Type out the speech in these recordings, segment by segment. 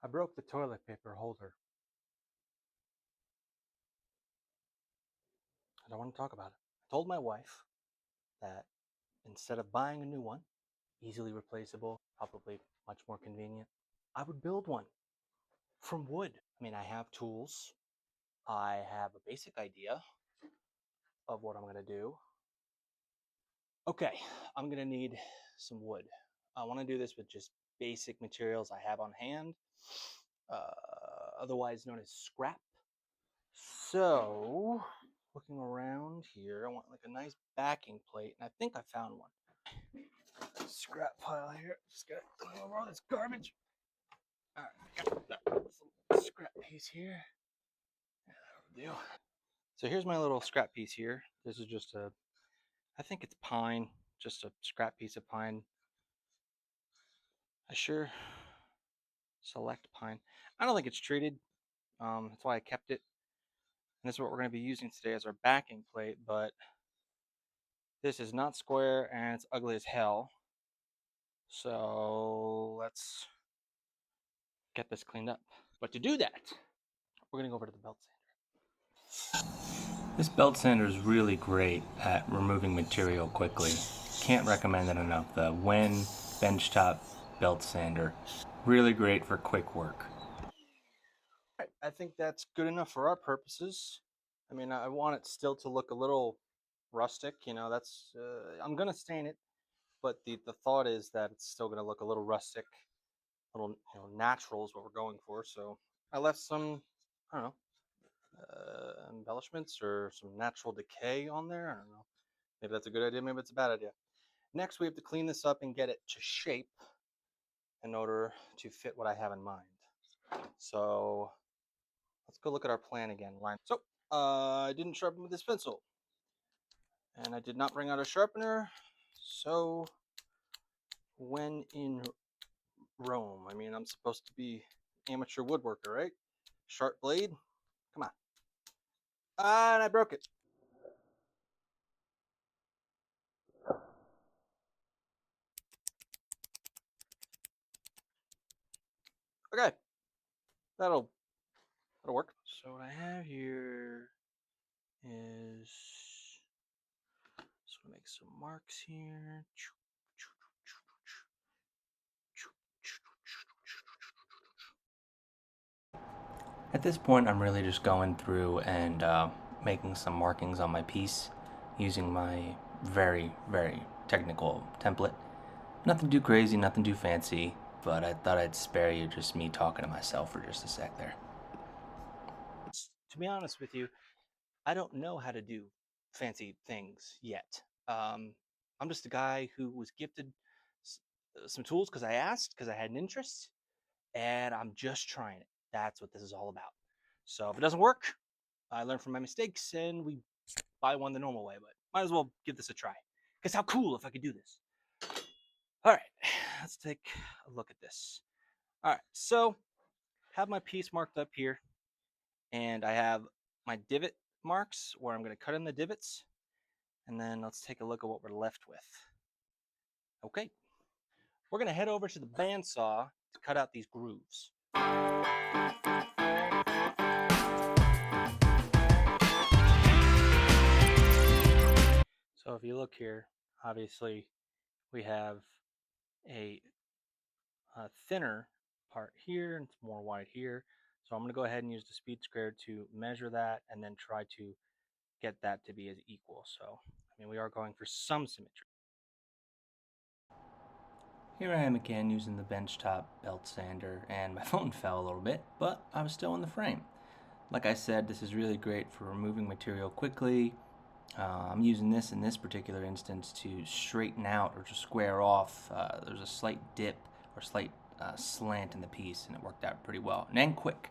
I broke the toilet paper holder. I don't want to talk about it. I told my wife that instead of buying a new one, easily replaceable, probably much more convenient, I would build one from wood. I mean, I have tools. I have a basic idea of what I'm going to do. Okay, I'm going to need some wood. I want to do this with just basic materials I have on hand, otherwise known as scrap. So, looking around here, I want like a nice backing plate, and I think I found one. Scrap pile here. Just gotta clean over all this garbage. All right, got some scrap piece here. Yeah, that'll do. So here's my little scrap piece here. This is just a, I think it's pine, just a scrap piece of pine. I sure select pine. I don't think it's treated. That's why I kept it. And this is what we're going to be using today as our backing plate. But this is not square and it's ugly as hell. So let's get this cleaned up. But to do that, we're going to go over to the belt sander. This belt sander is really great at removing material quickly. Can't recommend it enough. The Wen benchtop belt sander. Really great for quick work. I think that's good enough for our purposes. I mean, I want it still to look a little rustic. You know, that's I'm gonna stain it, but the thought is that it's still gonna look a little rustic, little natural is what we're going for. So I left some, I don't know, embellishments or some natural decay on there. I don't know. Maybe that's a good idea. Maybe it's a bad idea. Next, we have to clean this up and get it to shape in order to fit what I have in mind. So let's go look at our plan again. So I didn't sharpen with this pencil, and I did not bring out a sharpener. So when in Rome, I mean, I'm supposed to be amateur woodworker, right? Sharp blade. Come on. And I broke it. Okay, that'll work. So what I have here is just gonna make some marks here. At this point, I'm really just going through and making some markings on my piece using my very, very technical template. Nothing too crazy, nothing too fancy, but I thought I'd spare you just me talking to myself for just a sec there. To be honest with you, I don't know how to do fancy things yet. I'm just a guy who was gifted some tools because I asked, because I had an interest, and I'm just trying it. That's what this is all about. So if it doesn't work, I learn from my mistakes and we buy one the normal way, but might as well give this a try. Because how cool if I could do this. All right, let's take a look at this. All right, so have my piece marked up here, and I have my divot marks where I'm going to cut in the divots, and then let's take a look at what we're left with. Okay, we're going to head over to the bandsaw to cut out these grooves. So if you look here, obviously we have a thinner part here and it's more wide here. So I'm going to go ahead and use the speed square to measure that and then try to get that to be as equal. So, I mean, we are going for some symmetry. Here I am again using the benchtop belt sander, and my phone fell a little bit, but I was still in the frame. Like I said, this is really great for removing material quickly. I'm using this in this particular instance to straighten out or to square off. There's a slight dip or slight slant in the piece, and it worked out pretty well and quick.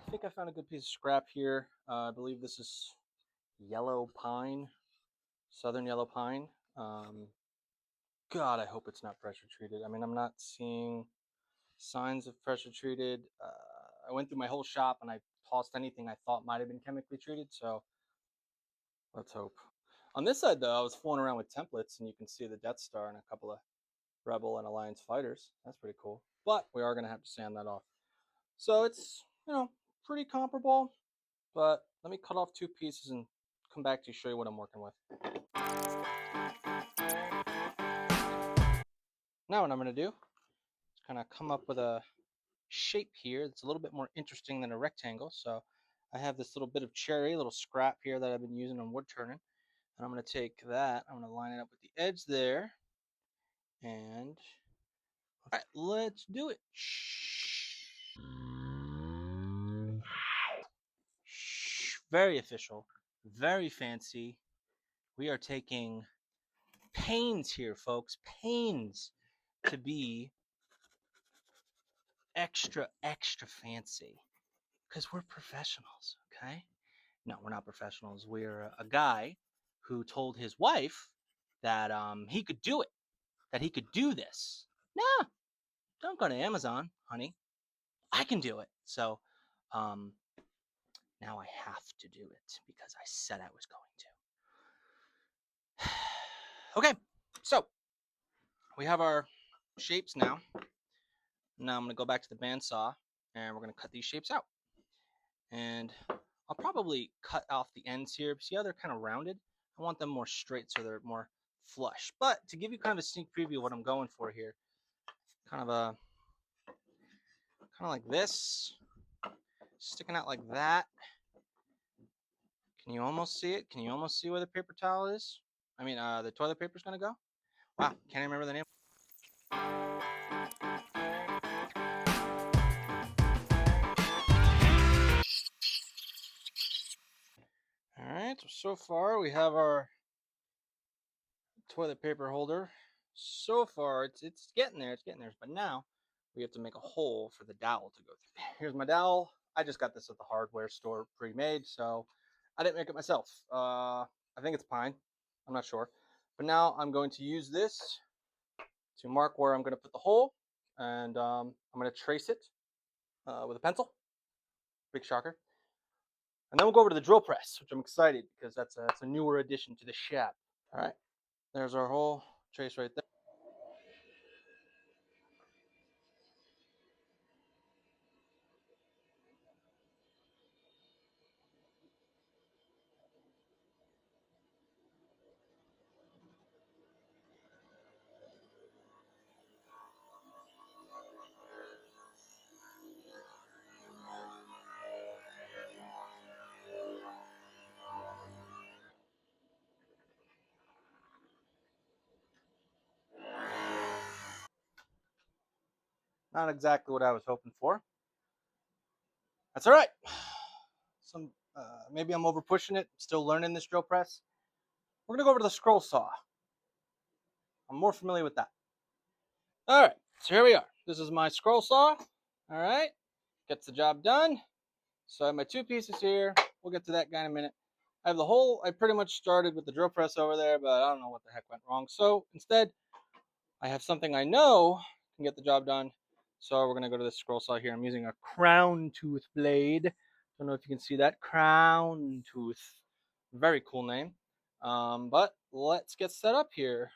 I think I found a good piece of scrap here. I believe this is yellow pine, southern yellow pine. God, I hope it's not pressure treated. I mean, I'm not seeing signs of pressure treated. I went through my whole shop and I tossed anything I thought might have been chemically treated, so let's hope. On this side, though, I was fooling around with templates, and you can see the Death Star and a couple of Rebel and Alliance fighters. That's pretty cool. But we are going to have to sand that off. So it's, pretty comparable, but let me cut off 2 pieces and come back to show you what I'm working with. Now what I'm going to do is kind of come up with a shape here that's a little bit more interesting than a rectangle. So I have this little bit of cherry, a little scrap here that I've been using on wood turning. And I'm going to take that, I'm going to line it up with the edge there. And all right, let's do it. Very official, very fancy. We are taking pains here, folks. Pains to be extra, extra fancy. Because we're professionals, okay? No, we're not professionals. We're a guy who told his wife that he could do it, that he could do this. No, don't go to Amazon, honey. I can do it. So now I have to do it because I said I was going to. Okay, so we have our shapes now. Now I'm going to go back to the bandsaw and we're going to cut these shapes out. And I'll probably cut off the ends here. See how they're kind of rounded? I want them more straight so they're more flush. But to give you kind of a sneak preview of what I'm going for here, kind of like this, sticking out like that. Can you almost see it? Can you almost see where the paper towel is? I mean, the toilet paper is going to go? Wow, can't remember the name. All right, so far we have our toilet paper holder. So far, it's getting there, But now we have to make a hole for the dowel to go through. Here's my dowel. I just got this at the hardware store pre-made, so I didn't make it myself. I think it's pine. I'm not sure. But now I'm going to use this to mark where I'm going to put the hole, and I'm going to trace it with a pencil. Big shocker. And then we'll go over to the drill press, which I'm excited because that's a newer addition to the shop. All right, there's our hole trace right there. Not exactly what I was hoping for. That's all right. Maybe I'm over pushing it. Still learning this drill press. We're gonna go over to the scroll saw. I'm more familiar with that. All right, so here we are. This is my scroll saw. All right, gets the job done. So I have my 2 pieces here. We'll get to that guy in a minute. I have the whole. I pretty much started with the drill press over there, but I don't know what the heck went wrong. So instead, I have something I know can get the job done. So we're gonna go to this scroll saw here. I'm using a crown tooth blade. Don't know if you can see that, crown tooth. Very cool name. But let's get set up here.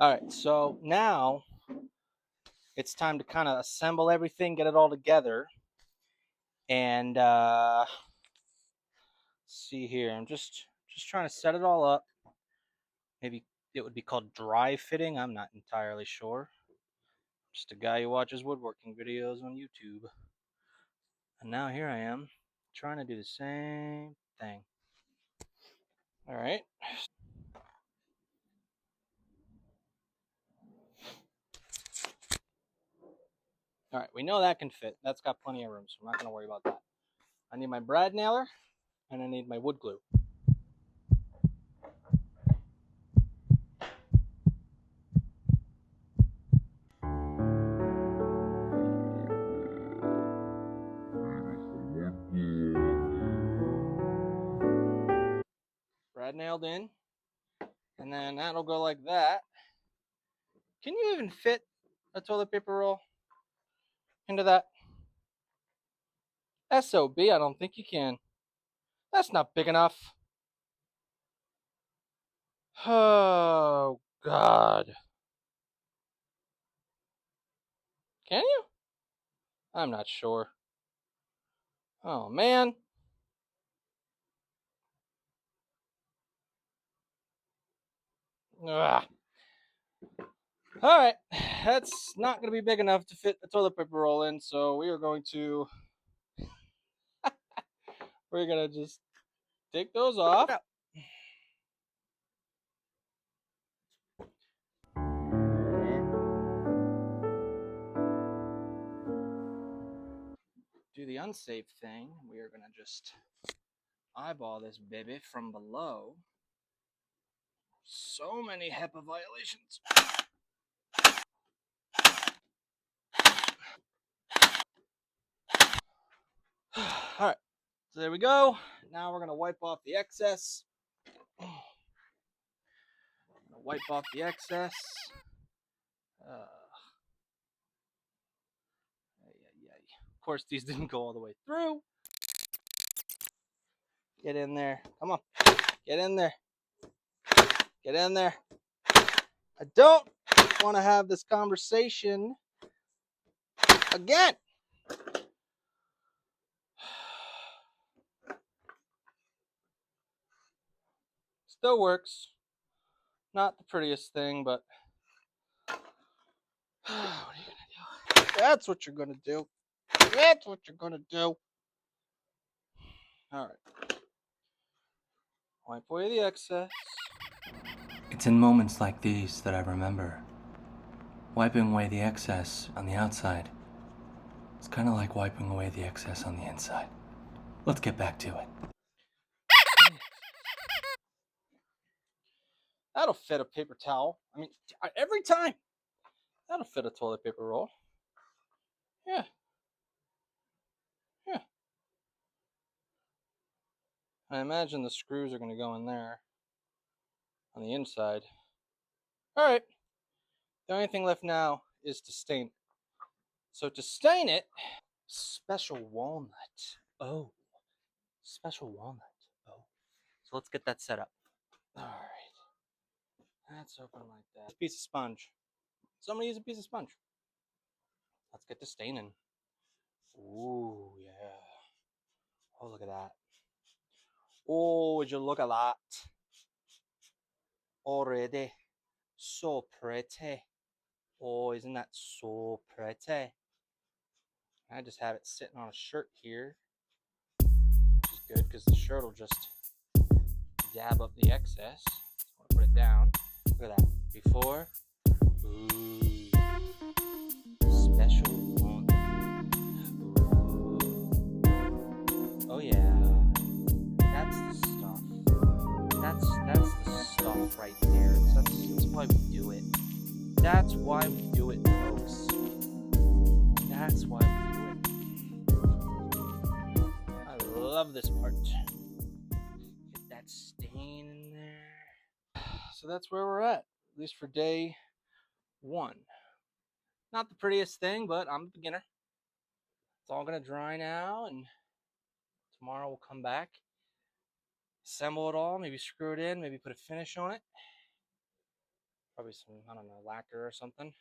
All right, so now it's time to kind of assemble everything, get it all together. And see here, I'm just Just trying to set it all up. Maybe it would be called dry fitting. I'm not entirely sure. Just a guy who watches woodworking videos on YouTube. And now here I am trying to do the same thing. All right. All right, we know that can fit. That's got plenty of room, so I'm not going to worry about that. I need my brad nailer, and I need my wood glue. Brad nailed in, and then that'll go like that. Can you even fit a toilet paper roll into that? SOB, I don't think you can. That's not big enough. Oh, God. Can you? I'm not sure. Oh, man. Ugh. All right, that's not going to be big enough to fit a toilet paper roll in, so we are going to just take those off. Do the unsafe thing. We are going to just eyeball this baby from below. So many HEPA violations. All right, so there we go. Now we're going to wipe off the excess. Wipe off the excess. Of course, these didn't go all the way through. Get in there. Come on. Get in there. Get in there. I don't want to have this conversation again. Still works. Not the prettiest thing, but what are you going to do? That's what you're going to do. That's what you're going to do. All right. Wipe away the excess. It's in moments like these that I remember. Wiping away the excess on the outside. It's kind of like wiping away the excess on the inside. Let's get back to it. That'll fit a paper towel. I mean, every time. That'll fit a toilet paper roll. Yeah. Yeah. I imagine the screws are going to go in there on the inside. All right. The only thing left now is to stain it. So to stain it, special walnut. Oh, special walnut. Oh. So let's get that set up. All right. That's open like that. Piece of sponge. Somebody use a piece of sponge. Let's get the staining. Ooh, yeah. Oh, look at that. Oh, would you look at that? Already. So pretty. Oh, isn't that so pretty? I just have it sitting on a shirt here, which is good because the shirt will just dab up the excess. I'm gonna put it down. Look at that. Before. Ooh. Special one. Ooh. Oh yeah. That's the stuff. That's the stuff right there. That's why we do it. That's why we do it, folks. That's why we do it. I love this part. Get that stain in there. So that's where we're at least for day 1. Not the prettiest thing, but I'm a beginner. It's all gonna dry now, and tomorrow we'll come back, assemble it all, maybe screw it in, maybe put a finish on it. Probably some, I don't know, lacquer or something.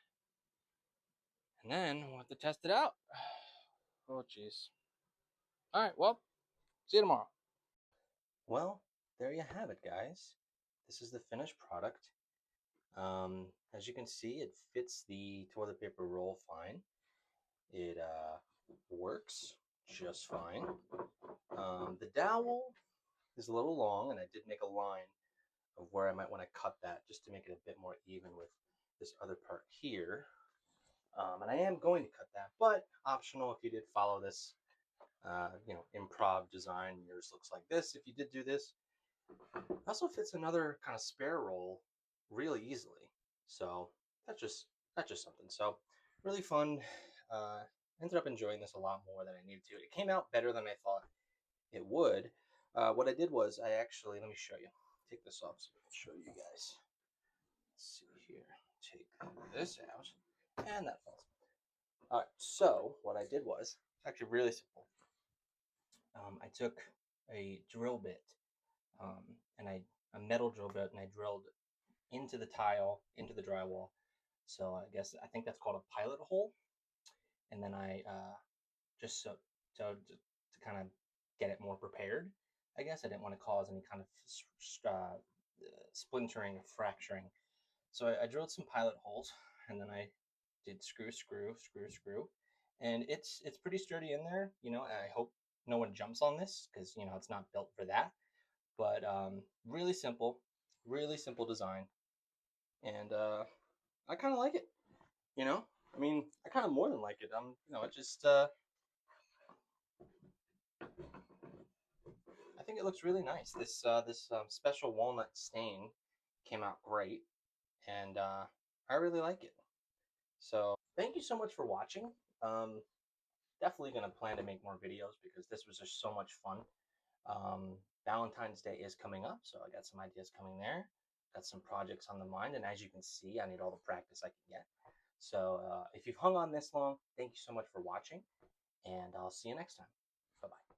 And then we'll have to test it out. Oh, jeez. All right, well, see you tomorrow. Well, there you have it, guys. This is the finished product. As you can see, it fits the toilet paper roll fine. It works just fine. The dowel is a little long, and I did make a line of where I might want to cut that just to make it a bit more even with this other part here. And I am going to cut that, but optional if you did follow this, improv design. Yours looks like this. If you did do this, it also fits another kind of spare roll really easily. So that's just something. So really fun. Ended up enjoying this a lot more than I needed to. It came out better than I thought it would. What I did was I actually, let me show you. Take this off so I can show you guys. Let's see here. Take this out, and that falls. All right. So what I did was actually really simple. I took a drill bit, and a metal drill bit, and I drilled into the tile, into the drywall. So I think that's called a pilot hole. And then I just to kind of get it more prepared. I guess I didn't want to cause any kind of splintering or fracturing. So I drilled some pilot holes, and then I did screw, and it's pretty sturdy in there. I hope no one jumps on this because it's not built for that. But really simple design, and I kind of like it. I mean, I kind of more than like it. It just I think it looks really nice. This special walnut stain came out great, and I really like it. So thank you so much for watching. Um, Definitely gonna plan to make more videos because this was just so much fun. Valentine's Day is coming up, so I got some ideas coming there. Got some projects on the mind, and as you can see, I need all the practice I can get. So if you've hung on this long, thank you so much for watching, and I'll see you next time. Bye bye.